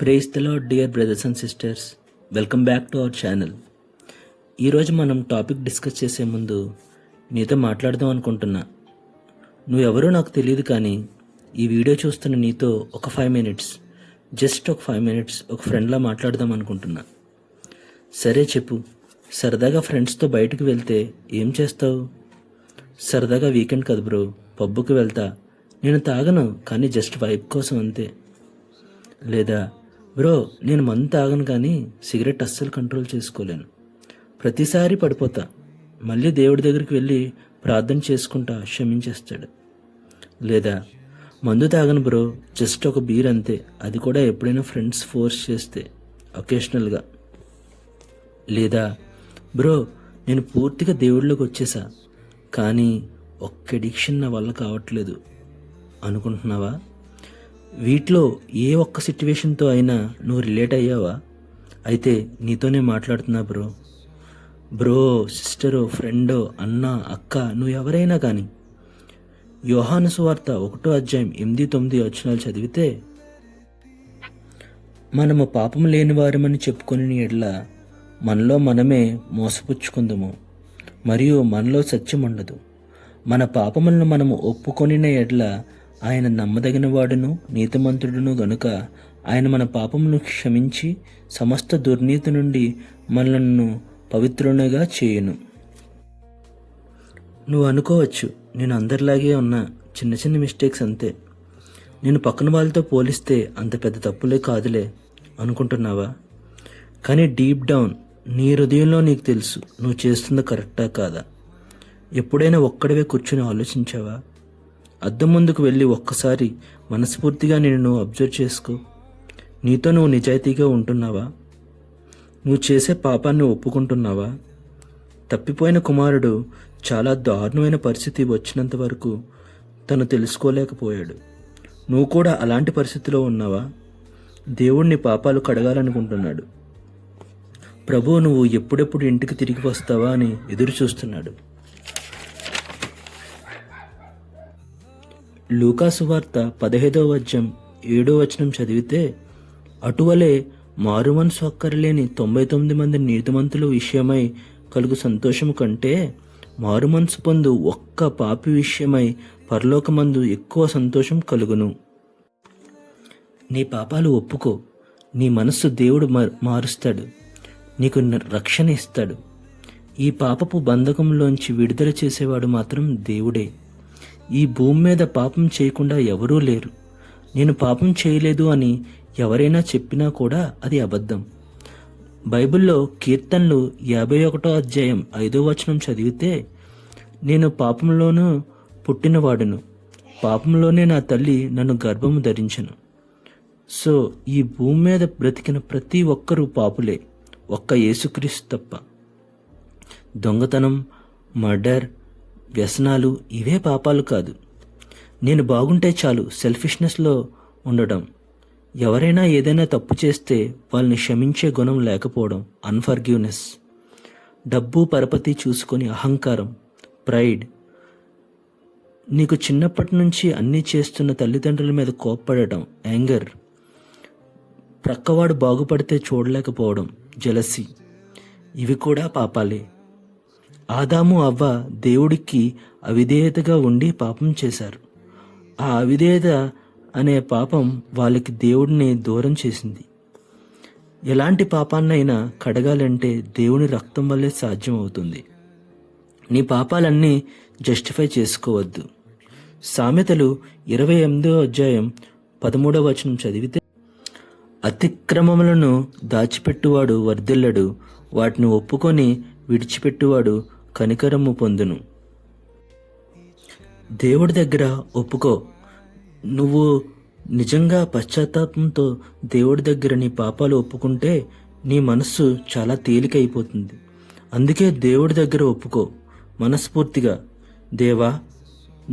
Praise the lord dear brothers and sisters, welcome back to our channel. ఈరోజు మనం topic discuss చేసే ముందు నీతో మాట్లాడదాం అనుకుంటున్నా. నువ్వెవరో నాకు తెలియదు, కానీ ఈ వీడియో చూస్తున్న నీతో ఒక 5 minutes, జస్ట్ ఒక 5 minutes ఒక ఫ్రెండ్లా మాట్లాడదాం అనుకుంటున్నా. సరే చెప్పు, సరదాగా ఫ్రెండ్స్తో బయటకు వెళ్తే ఏం చేస్తావు? సరదాగా వీకెండ్ కదా బ్రో, పబ్బుకి వెళ్తా. నేను తాగను, కానీ జస్ట్ వైబ్ కోసం అంతే. లేదా బ్రో, నేను మందు తాగను, కానీ సిగరెట్ అస్సలు కంట్రోల్ చేసుకోలేను, ప్రతిసారి పడిపోతా, మళ్ళీ దేవుడి దగ్గరికి వెళ్ళి ప్రార్థన చేసుకుంటా, క్షమించేస్తాడు. లేదా మందు తాగను బ్రో, జస్ట్ ఒక బీర్ అంతే, అది కూడా ఎప్పుడైనా ఫ్రెండ్స్ ఫోర్స్ చేస్తే ఒకేషనల్గా. లేదా బ్రో, నేను పూర్తిగా దేవుడిలోకి వచ్చేసా, కానీ ఒక్క ఎడిక్షన్ నా వల్ల కావట్లేదు అనుకుంటున్నావా? వీటిలో ఏ ఒక్క సిట్యువేషన్తో అయినా నువ్వు రిలేట్ అయ్యావా? అయితే నీతోనే మాట్లాడుతున్నా బ్రో. సిస్టరో, ఫ్రెండో, అన్న, అక్క, నువ్వు ఎవరైనా కానీ యోహాను సువార్త 1వ అధ్యాయం 8-9 వచనాలు చదివితే, మనము పాపం లేని వారమని చెప్పుకొని ఎడ్ల మనలో మనమే మోసపుచ్చుకుందుము, మరియు మనలో సత్యం ఉండదు. మన పాపములను మనము ఒప్పుకొనిన ఎడ్ల ఆయన నమ్మదగిన వాడును నీతిమంతుడును గనుక ఆయన మన పాపమును క్షమించి సమస్త దుర్నీతి నుండి మనలను పవిత్రునిగా చేయును. నువ్వు అనుకోవచ్చు, నేను అందరిలాగే ఉన్నా, చిన్న చిన్న మిస్టేక్స్ అంతే, నేను పక్కన వాళ్ళతో పోలిస్తే అంత పెద్ద తప్పులే కాదులే అనుకుంటున్నావా? కానీ డీప్ డౌన్ నీ హృదయంలో నీకు తెలుసు నువ్వు చేస్తుంది కరెక్టా కాదా. ఎప్పుడైనా ఒక్కడివే కూర్చుని ఆలోచించావా? అద్దం ముందుకు వెళ్ళి ఒక్కసారి మనస్ఫూర్తిగా నేను నువ్వు అబ్జర్వ్ చేసుకో. నీతో నువ్వు నిజాయితీగా ఉంటున్నావా? నువ్వు చేసే పాపాన్ని ఒప్పుకుంటున్నావా? తప్పిపోయిన కుమారుడు చాలా దారుణమైన పరిస్థితి వచ్చినంత వరకు తను తెలుసుకోలేకపోయాడు. నువ్వు కూడా అలాంటి పరిస్థితిలో ఉన్నావా? దేవుణ్ణి పాపాలు కడగాలనుకుంటున్నాడు. ప్రభువు నువ్వు ఎప్పుడెప్పుడు ఇంటికి తిరిగి వస్తావా అని ఎదురు చూస్తున్నాడు. లూకా సువార్త 15వ అధ్యాయం 7వ వచనం చదివితే, అటువలే మారుమనసు అక్కరలేని 99 మంది నీతిమంతుల విషయమై కలుగు సంతోషము కంటే మారుమనసు పొందు ఒక్క పాపి విషయమై పరలోకమందు ఎక్కువ సంతోషం కలుగును. నీ పాపాలు ఒప్పుకో, నీ మనస్సు దేవుడు మారుస్తాడు, నీకు రక్షణ ఇస్తాడు. ఈ పాపపు బంధకంలోంచి విడుదల చేసేవాడు మాత్రం దేవుడే. ఈ భూమి మీద పాపం చేయకుండా ఎవరూ లేరు. నేను పాపం చేయలేదు అని ఎవరైనా చెప్పినా కూడా అది అబద్ధం. బైబిల్లో కీర్తనలు 51వ అధ్యాయం 5వ వచనం చదివితే, నేను పాపంలోనూ పుట్టినవాడును, పాపంలోనే నా తల్లి నన్ను గర్భము ధరించను. సో ఈ భూమి మీద బ్రతికిన ప్రతి ఒక్కరూ పాపులే, ఒక్క యేసుక్రీస్తు తప్ప. దొంగతనం, మర్డర్, వ్యసనాలు ఇవే పాపాలు కాదు. నేను బాగుంటే చాలు సెల్ఫిష్నెస్లో ఉండడం, ఎవరైనా ఏదైనా తప్పు చేస్తే వాళ్ళని క్షమించే గుణం లేకపోవడం, అన్ఫర్గివ్నెస్, డబ్బు పరపతి చూసుకొని అహంకారం, ప్రైడ్, నీకు చిన్నప్పటి నుంచి అన్నీ చేస్తున్న తల్లిదండ్రుల మీద కోప్పడటం, యాంగర్, ప్రక్కవాడు బాగుపడితే చూడలేకపోవడం, జెలసీ, ఇవి కూడా పాపాలే. ఆదాము అవ్వ దేవుడికి అవిధేయతగా ఉండి పాపం చేశారు. ఆ అవిధేయత అనే పాపం వాళ్ళకి దేవుడిని దూరం చేసింది. ఎలాంటి పాపాన్నైనా కడగాలంటే దేవుని రక్తం వల్లే సాధ్యం అవుతుంది. నీ పాపాలన్నీ జస్టిఫై చేసుకోవద్దు. సామెతలు 28వ అధ్యాయం 13వ వచనం చదివితే, అతిక్రమములను దాచిపెట్టువాడు వర్ధిల్లడు, వాటిని ఒప్పుకొని విడిచిపెట్టువాడు కనికరము పొందును. దేవుడి దగ్గర ఒప్పుకో. నువ్వు నిజంగా పశ్చాత్తాపంతో దేవుడి దగ్గర నీ పాపాలు ఒప్పుకుంటే నీ మనస్సు చాలా తేలికైపోతుంది. అందుకే దేవుడి దగ్గర ఒప్పుకో మనస్ఫూర్తిగా, దేవా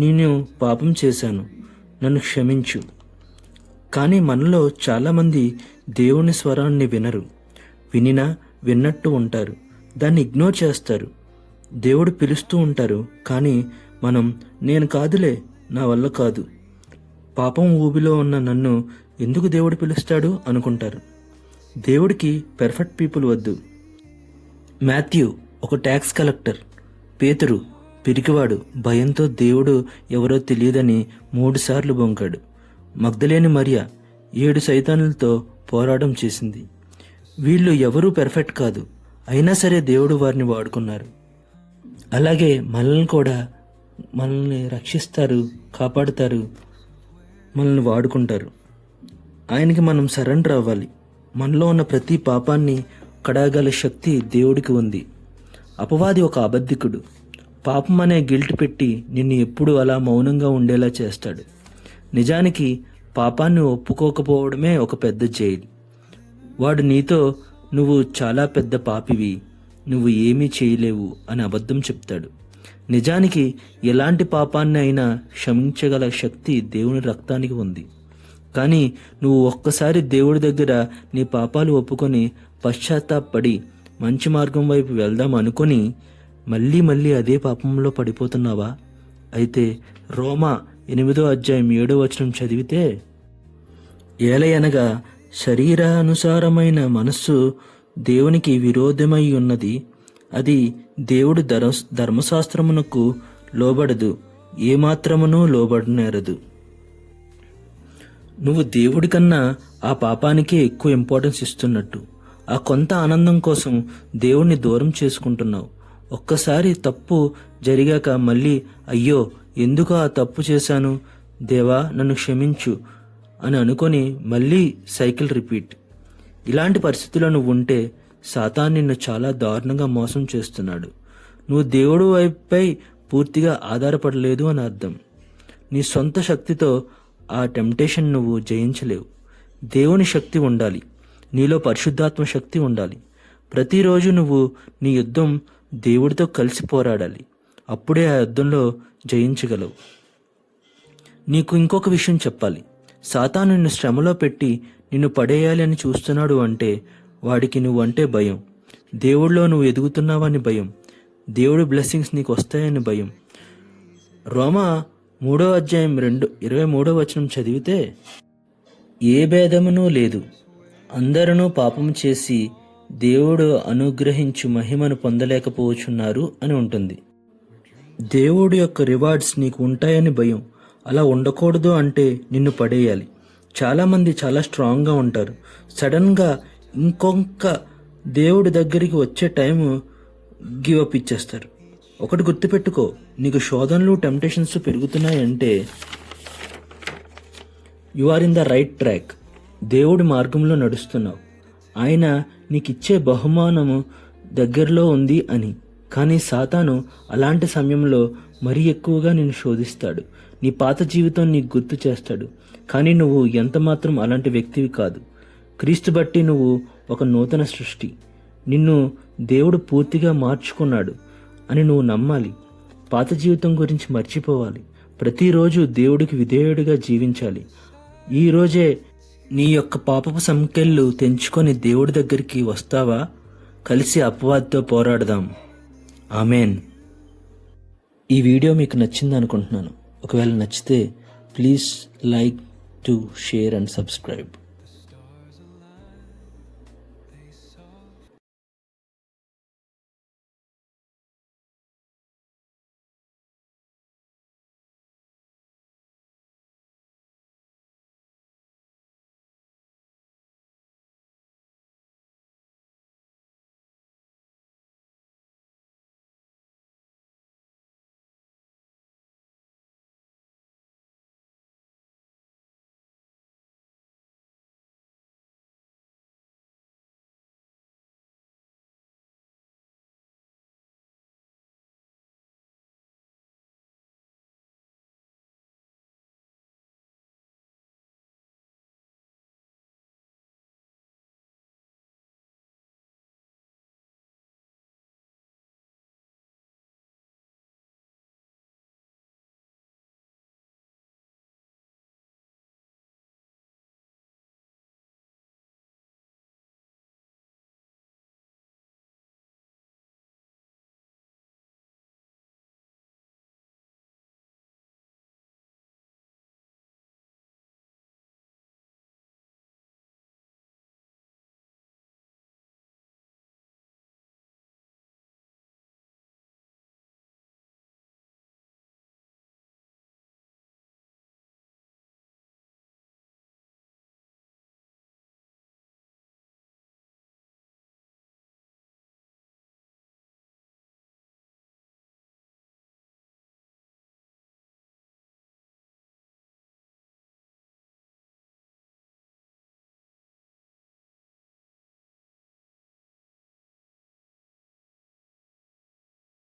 నేను పాపం చేశాను, నన్ను క్షమించు. కానీ మనలో చాలామంది దేవుని స్వరాన్ని వినరు, విన్నట్టు ఉంటారు, దాన్ని ఇగ్నోర్ చేస్తారు. దేవుడు పిలుస్తూ ఉంటారు, కానీ మనం నేను కాదులే, నా వల్ల కాదు, పాపం ఊబిలో ఉన్న నన్ను ఎందుకు దేవుడు పిలుస్తాడు అనుకుంటారు. దేవుడికి పెర్ఫెక్ట్ పీపుల్ వద్దు. మాథ్యూ ఒక ట్యాక్స్ కలెక్టర్. పేతురు పిరికివాడు, భయంతో దేవుడు ఎవరో తెలియదని 3 సార్లు బొంకాడు. మగ్దలేని మరియ 7 సైతానులతో పోరాటం చేసింది. వీళ్ళు ఎవరూ పెర్ఫెక్ట్ కాదు, అయినా సరే దేవుడు వారిని వాడుకున్నారు. అలాగే మనల్ని రక్షిస్తారు, కాపాడుతారు, మనల్ని వాడుకుంటారు. ఆయనకి మనం సరెండర్ అవ్వాలి. మనలో ఉన్న ప్రతి పాపాన్ని కడగల శక్తి దేవుడికి ఉంది. అపవాది ఒక అబద్ధికుడు. పాపం అనే గిల్ట్ పెట్టి నిన్ను ఎప్పుడూ అలా మౌనంగా ఉండేలా చేస్తాడు. నిజానికి పాపాన్ని ఒప్పుకోకపోవడమే ఒక పెద్ద జైలు. వాడు నీతో నువ్వు చాలా పెద్ద పాపివి, నువ్వు ఏమీ చేయలేవు అని అబద్ధం చెప్తాడు. నిజానికి ఎలాంటి పాపాన్ని అయినా క్షమించగల శక్తి దేవుని రక్తానికి ఉంది. కానీ నువ్వు ఒక్కసారి దేవుడి దగ్గర నీ పాపాలు ఒప్పుకొని పశ్చాత్తాపడి మంచి మార్గం వైపు వెళ్దాం అనుకొని మళ్ళీ అదే పాపంలో పడిపోతున్నావా? అయితే రోమా 8వ అధ్యాయం 7వ వచనం చదివితే, ఏలయనగా శరీరానుసారమైన మనస్సు దేవునికి విరోధమై ఉన్నది, అది దేవుడి ధర్మశాస్త్రమునకు లోబడదు, ఏమాత్రమునూ లోబడనేరదు. నువ్వు దేవుడి కన్నా ఆ పాపానికే ఎక్కువ ఇంపార్టెన్స్ ఇస్తున్నట్టు. ఆ కొంత ఆనందం కోసం దేవుణ్ణి దూరం చేసుకుంటున్నావు. ఒక్కసారి తప్పు జరిగాక మళ్ళీ అయ్యో ఎందుకు ఆ తప్పు చేశాను, దేవా నన్ను క్షమించు అని అనుకొని మళ్ళీ సైకిల్ రిపీట్. ఇలాంటి పరిస్థితుల్లో నువ్వు ఉంటే సాతాను నిన్ను చాలా దారుణంగా మోసం చేస్తున్నాడు. నువ్వు దేవుడి వైపుపై పూర్తిగా ఆధారపడలేదు అని అర్థం. నీ సొంత శక్తితో ఆ టెంప్టేషన్ నువ్వు జయించలేవు. దేవుని శక్తి ఉండాలి, నీలో పరిశుద్ధాత్మ శక్తి ఉండాలి. ప్రతిరోజు నువ్వు నీ యుద్ధం దేవుడితో కలిసి పోరాడాలి. అప్పుడే ఆ యుద్ధంలో జయించగలవు. నీకు ఇంకొక విషయం చెప్పాలి. సాతాను నిన్ను శ్రమలో పెట్టి నిన్ను పడేయాలి అని చూస్తున్నాడు అంటే వాడికి నువ్వంటే భయం. దేవుడిలో నువ్వు ఎదుగుతున్నావని భయం. దేవుడి బ్లెస్సింగ్స్ నీకు వస్తాయని భయం. రోమా 3వ అధ్యాయం 23వ వచనం చదివితే, ఏ భేదమునూ లేదు, అందరూ పాపము చేసి దేవుడు అనుగ్రహించు మహిమను పొందలేకపోవచ్చున్నారు అని ఉంటుంది. దేవుడి యొక్క రివార్డ్స్ నీకు ఉంటాయని భయం. అలా ఉండకూడదు అంటే నిన్ను పడేయాలి. చాలామంది చాలా స్ట్రాంగ్గా ఉంటారు. సడన్గా ఇంకొక దేవుడి దగ్గరికి వచ్చే టైము గివప్ ఇచ్చేస్తారు. ఒకటి గుర్తుపెట్టుకో, నీకు శోధనలు టెంప్టేషన్స్ పెరుగుతున్నాయంటే you are in the right track. దేవుడి మార్గంలో నడుస్తున్నావు. ఆయన నీకు ఇచ్చే బహుమానము దగ్గరలో ఉంది అని. కానీ సాతాను అలాంటి సమయంలో మరీ ఎక్కువగా నిన్ను శోధిస్తాడు. నీ పాత జీవితం నీకు గుర్తు చేస్తాడు. కానీ నువ్వు ఎంత మాత్రం అలాంటి వ్యక్తివి కాదు. క్రీస్తు బట్టి నువ్వు ఒక నూతన సృష్టి. నిన్ను దేవుడు పూర్తిగా మార్చుకున్నాడు అని నువ్వు నమ్మాలి. పాత జీవితం గురించి మర్చిపోవాలి. ప్రతిరోజు దేవుడికి విధేయుడిగా జీవించాలి. ఈరోజే నీ యొక్క పాపపు సంకెళ్ళు తెంచుకొని దేవుడి దగ్గరికి వస్తావా? కలిసి అపవాదితో పోరాడదాం. ఆమెన్. ఈ వీడియో మీకు నచ్చింది అనుకుంటున్నాను. ఒకవేళ నచ్చితే please like to share and subscribe.